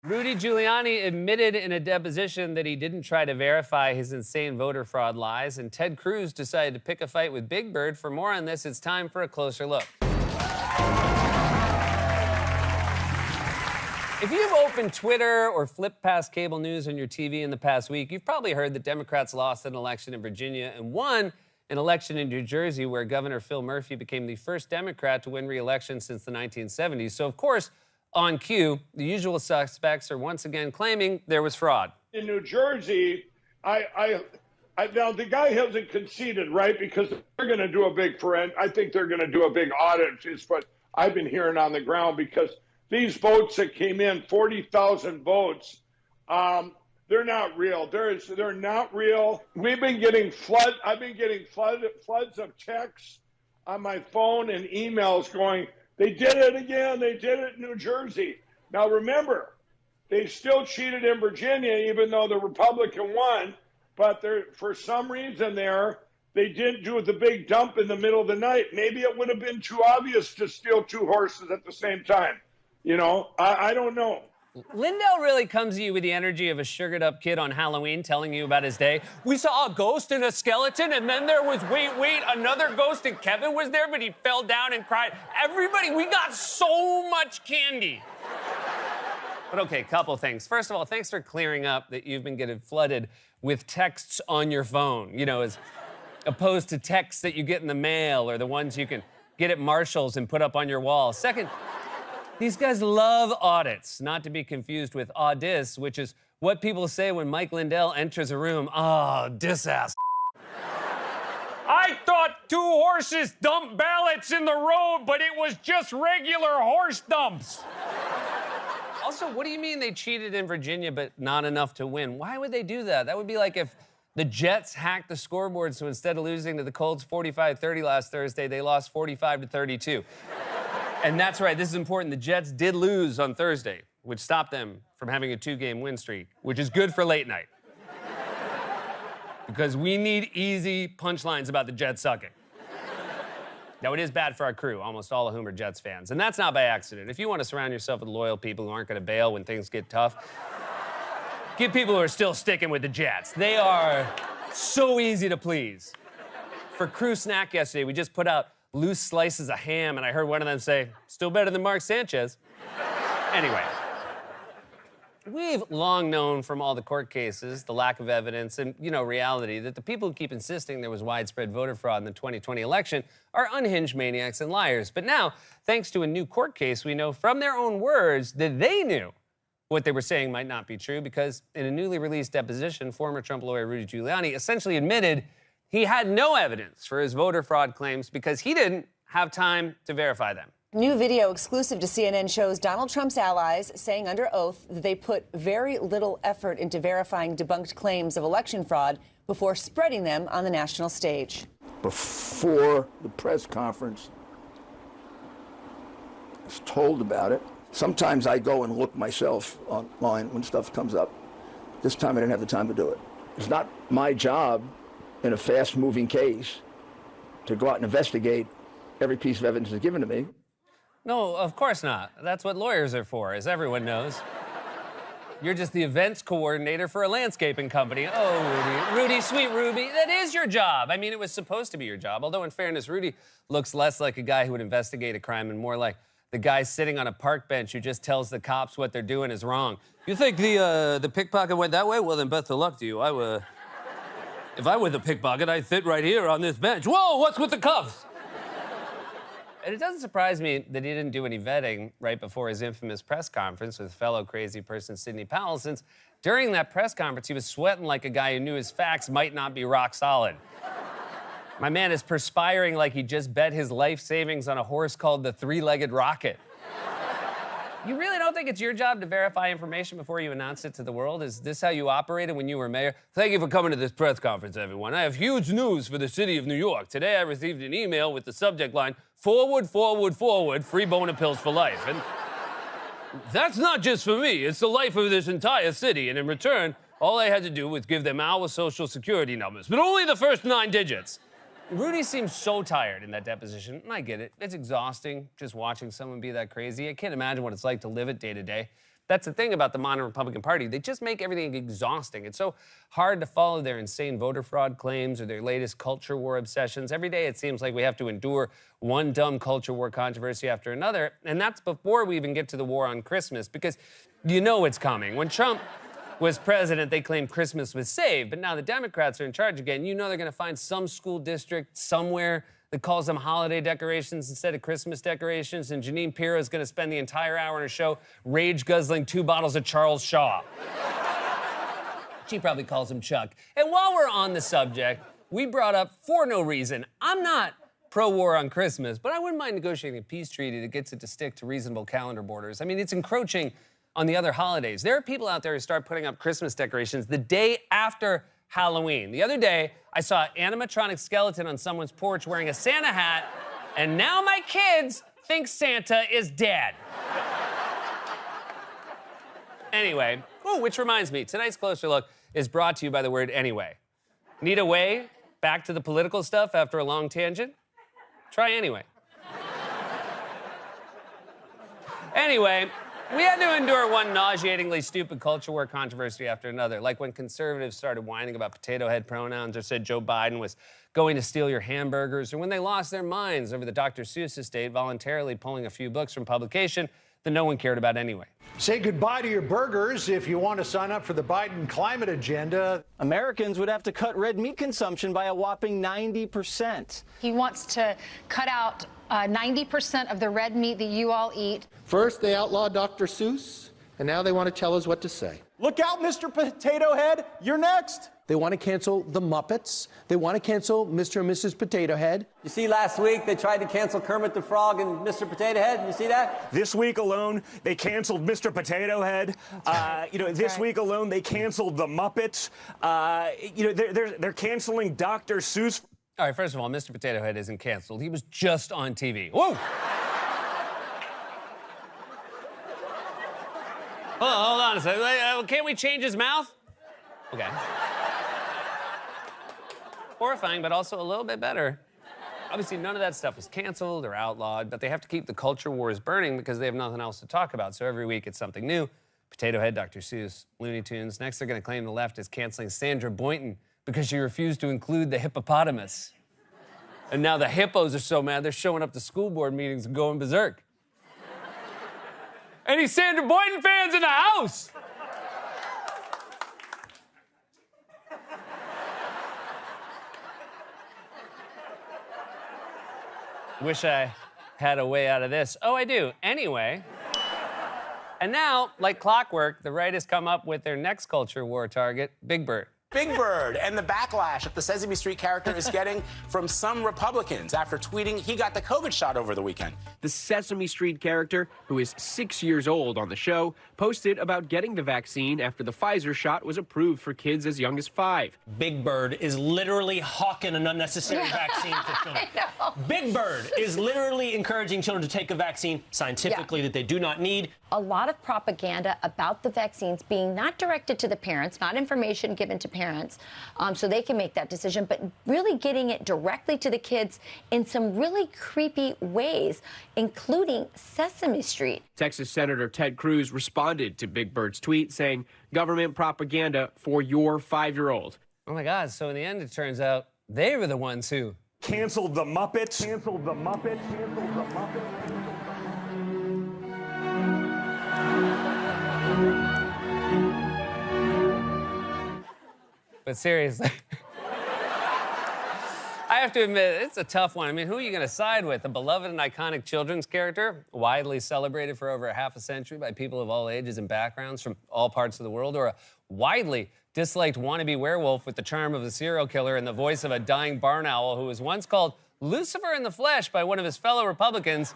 Rudy Giuliani admitted in a deposition that he didn't try to verify his insane voter fraud lies, and Ted Cruz decided to pick a fight with Big Bird. For more on this, it's time for a closer look. If you've opened Twitter or flipped past cable news on your TV in the past week, you've probably heard that Democrats lost an election in Virginia and won an election in New Jersey, where Governor Phil Murphy became the first Democrat to win re-election since the 1970s. So, of course, on cue, the usual suspects are once again claiming there was fraud. In New Jersey, now the guy hasn't conceded, right? Because they're going to do a big I think they're going to do a big audit, is what I've been hearing on the ground, because these votes that came in, 40,000 votes, they're not real. They're not real. I've been getting floods of texts on my phone and emails going, they did it again. They did it in New Jersey. Now, remember, they still cheated in Virginia, even though the Republican won. But for some reason they didn't do the big dump in the middle of the night. Maybe it would have been too obvious to steal two horses at the same time. You know, I don't know. Lindell really comes to you with the energy of a sugared-up kid on Halloween telling you about his day. We saw a ghost and a skeleton, and then there was, wait, another ghost, and Kevin was there, but he fell down and cried. Everybody, we got so much candy. But okay, couple things. First of all, thanks for clearing up that you've been getting flooded with texts on your phone, you know, as opposed to texts that you get in the mail or the ones you can get at Marshall's and put up on your wall. Second, these guys love audits, not to be confused with audis, which is what people say when Mike Lindell enters a room. Oh, dis ass. I thought two horses dumped ballots in the road, but it was just regular horse dumps. Also, what do you mean they cheated in Virginia but not enough to win? Why would they do that? That would be like if the Jets hacked the scoreboard, so instead of losing to the Colts 45-30 last Thursday, they lost 45-32. And that's right, this is important. The Jets did lose on Thursday, which stopped them from having a 2-game win streak, which is good for late night. Because we need easy punchlines about the Jets sucking. Now, it is bad for our crew, almost all of whom are Jets fans. And that's not by accident. If you want to surround yourself with loyal people who aren't going to bail when things get tough, get people who are still sticking with the Jets. They are so easy to please. For crew snack yesterday, we just put out loose slices of ham, and I heard one of them say, still better than Mark Sanchez. Anyway, we've long known from all the court cases, the lack of evidence, and, you know, reality, that the people who keep insisting there was widespread voter fraud in the 2020 election are unhinged maniacs and liars. But now, thanks to a new court case, we know from their own words that they knew what they were saying might not be true, because in a newly released deposition, former Trump lawyer Rudy Giuliani essentially admitted he had no evidence for his voter fraud claims because he didn't have time to verify them. New video exclusive to CNN shows Donald Trump's allies saying under oath that they put very little effort into verifying debunked claims of election fraud before spreading them on the national stage. Before the press conference, I was told about it. Sometimes I go and look myself online when stuff comes up. This time I didn't have the time to do it. It's not my job in a fast-moving case to go out and investigate every piece of evidence that's given to me. No, of course not. That's what lawyers are for, as everyone knows. You're just the events coordinator for a landscaping company. Oh, Rudy, sweet Ruby, that is your job. I mean, it was supposed to be your job. Although, in fairness, Rudy looks less like a guy who would investigate a crime and more like the guy sitting on a park bench who just tells the cops what they're doing is wrong. You think the pickpocket went that way? Well, then best of luck to you. If I were the pickpocket, I'd sit right here on this bench. Whoa, what's with the cuffs? And it doesn't surprise me that he didn't do any vetting right before his infamous press conference with fellow crazy person Sidney Powell, since during that press conference, he was sweating like a guy who knew his facts might not be rock solid. My man is perspiring like he just bet his life savings on a horse called the Three-Legged Rocket. You really don't think it's your job to verify information before you announce it to the world? Is this how you operated when you were mayor? Thank you for coming to this press conference, everyone. I have huge news for the city of New York. Today I received an email with the subject line, forward, forward, forward, free boner pills for life. And that's not just for me. It's the life of this entire city. And in return, all I had to do was give them our social security numbers, but only the first 9 digits. Rudy seems so tired in that deposition, and I get it. It's exhausting just watching someone be that crazy. I can't imagine what it's like to live it day to day. That's the thing about the modern Republican Party. They just make everything exhausting. It's so hard to follow their insane voter fraud claims or their latest culture war obsessions. Every day it seems like we have to endure one dumb culture war controversy after another. And that's before we even get to the war on Christmas, because you know it's coming. When Trump was president, they claimed Christmas was saved. But now the Democrats are in charge again. You know they're going to find some school district somewhere that calls them holiday decorations instead of Christmas decorations, and Jeanine Pirro is going to spend the entire hour in her show rage-guzzling 2 bottles of Charles Shaw. She probably calls him Chuck. And while we're on the subject, we brought up for no reason, I'm not pro-war on Christmas, but I wouldn't mind negotiating a peace treaty that gets it to stick to reasonable calendar borders. I mean, it's encroaching on the other holidays. There are people out there who start putting up Christmas decorations the day after Halloween. The other day, I saw an animatronic skeleton on someone's porch wearing a Santa hat, and now my kids think Santa is dead. Anyway, which reminds me, tonight's Closer Look is brought to you by the word anyway. Need a way back to the political stuff after a long tangent? Try anyway. Anyway, we had to endure one nauseatingly stupid culture war controversy after another, like when conservatives started whining about potato head pronouns or said Joe Biden was going to steal your hamburgers, or when they lost their minds over the Dr. Seuss estate voluntarily pulling a few books from publication that no one cared about anyway. Say goodbye to your burgers if you want to sign up for the Biden climate agenda. Americans would have to cut red meat consumption by a whopping 90%. He wants to cut out 90% of the red meat that you all eat. First, they outlawed Dr. Seuss, and now they want to tell us what to say. Look out, Mr. Potato Head, you're next. They want to cancel the Muppets. They want to cancel Mr. and Mrs. Potato Head. You see, last week they tried to cancel Kermit the Frog and Mr. Potato Head. You see that? This week alone, they canceled Mr. Potato Head. This week alone, they canceled the Muppets. They're canceling Dr. Seuss. All right, first of all, Mr. Potato Head isn't canceled. He was just on TV. Whoa! Hold on a second. Can't we change his mouth? Okay. Horrifying, but also a little bit better. Obviously, none of that stuff was canceled or outlawed, but they have to keep the culture wars burning because they have nothing else to talk about. So every week it's something new. Potato Head, Dr. Seuss, Looney Tunes. Next, they're going to claim the left is canceling Sandra Boynton because she refused to include the hippopotamus. And now the hippos are so mad, they're showing up to school board meetings and going berserk. Any Sandra Boynton fans in the house? Wish I had a way out of this. Oh, I do. Anyway. And now, like clockwork, the right has come up with their next culture war target, Big Bird. Big Bird and the backlash that the Sesame Street character is getting from some Republicans after tweeting he got the COVID shot over the weekend. The Sesame Street character, who is 6 years old on the show, posted about getting the vaccine after the Pfizer shot was approved for kids as young as 5. Big Bird is literally hawking an unnecessary vaccine for children. Big Bird is literally encouraging children to take a vaccine scientifically that they do not need. A lot of propaganda about the vaccines being not directed to the parents, not information given to parents, so they can make that decision, but really getting it directly to the kids in some really creepy ways, including Sesame Street. Texas Senator Ted Cruz responded to Big Bird's tweet saying, "Government propaganda for your 5-year-old." Oh my God, so in the end, it turns out they were the ones who canceled the Muppets. Canceled the Muppets. Canceled the Muppets. But seriously, I have to admit, it's a tough one. I mean, who are you going to side with? A beloved and iconic children's character, widely celebrated for over half a century by people of all ages and backgrounds from all parts of the world, or a widely disliked wannabe werewolf with the charm of a serial killer and the voice of a dying barn owl who was once called Lucifer in the flesh by one of his fellow Republicans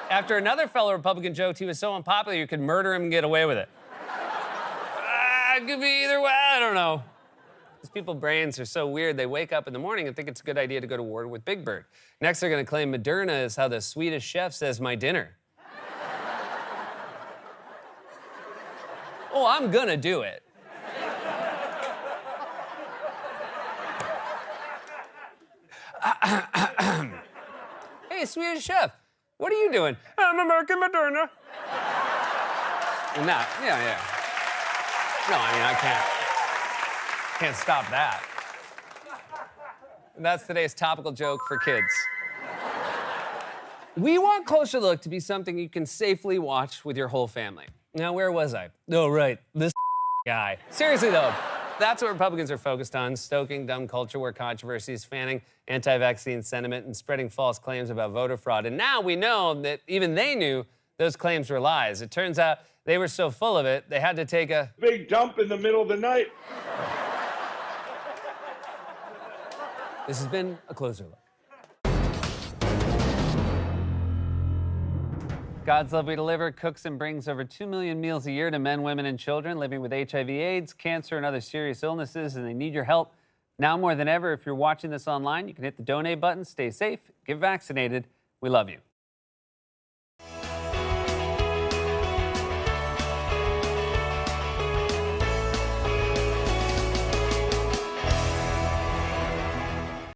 after another fellow Republican joked he was so unpopular you could murder him and get away with it. It could be either way, I don't know. These people's brains are so weird, they wake up in the morning and think it's a good idea to go to war with Big Bird. Next, they're going to claim Moderna is how the Swedish chef says my dinner. Oh, I'm gonna do it. Hey, Swedish chef, what are you doing? I'm American Moderna. And that, yeah. No, I mean, I can't stop that. That's today's topical joke for kids. We want Closer Look to be something you can safely watch with your whole family. Now, where was I? Oh, right, this guy. Seriously, though, that's what Republicans are focused on, stoking dumb culture war controversies, fanning anti-vaccine sentiment, and spreading false claims about voter fraud. And now we know that even they knew those claims were lies. It turns out they were so full of it, they had to take a big dump in the middle of the night. This has been a Closer Look. God's Love We Deliver cooks and brings over 2 million meals a year to men, women, and children living with HIV/AIDS, cancer, and other serious illnesses, and they need your help. Now more than ever, if you're watching this online, you can hit the donate button, stay safe, get vaccinated. We love you.